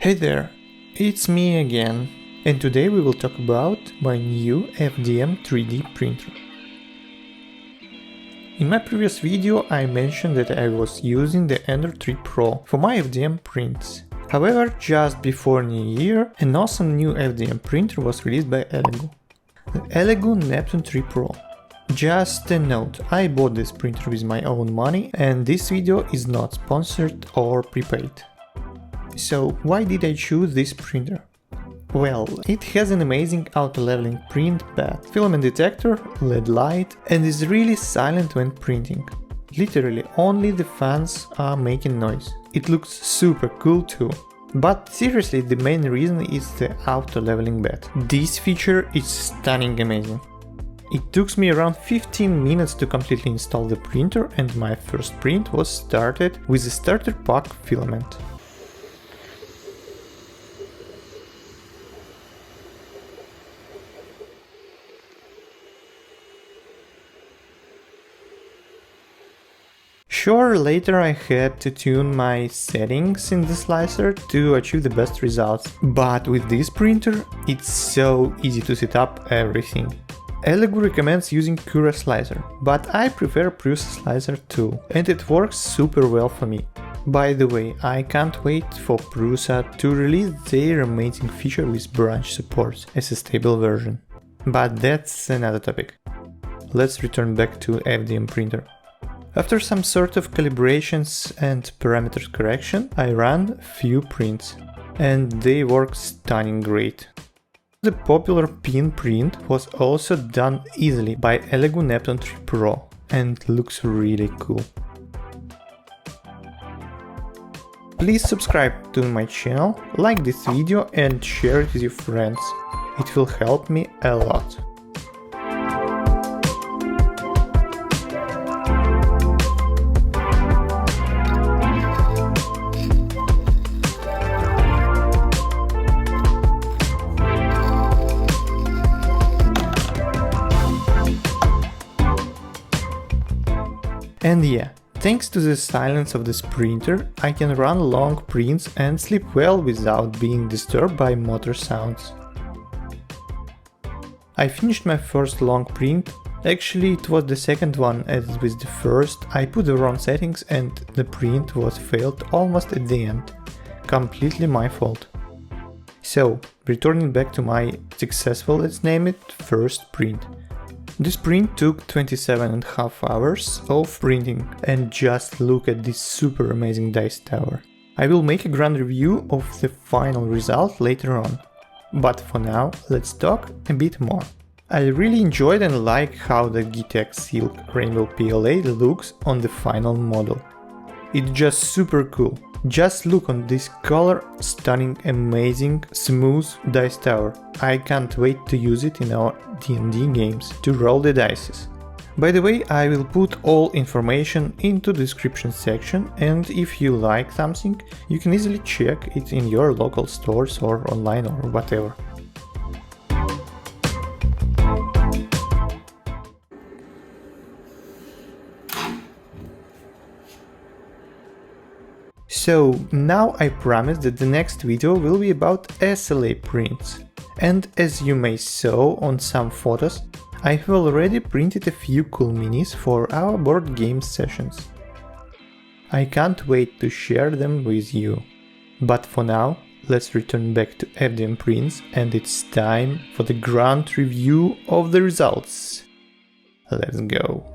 Hey there, it's me again, and today we will talk about my new FDM 3D printer. In my previous video I mentioned that I was using the Ender 3 Pro for my FDM prints. However, just before New Year, an awesome new FDM printer was released by Elegoo. The Elegoo Neptune 3 Pro. Just a note, I bought this printer with my own money and this video is not sponsored or prepaid. So why did I choose this printer? Well, it has an amazing auto-leveling print bed, filament detector, LED light, and is really silent when printing. Literally only the fans are making noise. It looks super cool too. But seriously, the main reason is the auto-leveling bed. This feature is stunning amazing. It took me around 15 minutes to completely install the printer, and my first print was started with a starter pack filament. Sure, later I had to tune my settings in the slicer to achieve the best results, but with this printer it's so easy to set up everything. Elegoo recommends using Cura slicer, but I prefer Prusa slicer too, and it works super well for me. By the way, I can't wait for Prusa to release their amazing feature with branch support as a stable version. But that's another topic. Let's return back to FDM printer. After some sort of calibrations and parameters correction, I ran few prints, and they work stunning great. The popular pin print was also done easily by Elegoo Neptune 3 Pro and looks really cool. Please subscribe to my channel, like this video and share it with your friends. It will help me a lot. And yeah, thanks to the silence of this printer, I can run long prints and sleep well without being disturbed by motor sounds. I finished my first long print. Actually it was the second one, as with the first I put the wrong settings and the print was failed almost at the end. Completely my fault. So, returning back to my successful, let's name it, first print. This print took 27.5 hours of printing, and just look at this super amazing dice tower. I will make a grand review of the final result later on. But for now, let's talk a bit more. I really enjoyed and like how the GEEETECH Silver Rainbow PLA looks on the final model. It's just super cool. Just look on this color, stunning, amazing, smooth dice tower. I can't wait to use it in our D&D games to roll the dice. By the way, I will put all information into the description section, and if you like something, you can easily check it in your local stores or online or whatever. So now I promise that the next video will be about SLA prints. And as you may saw on some photos, I have already printed a few cool minis for our board game sessions. I can't wait to share them with you. But for now, let's return back to FDM prints, and it's time for the grand review of the results. Let's go.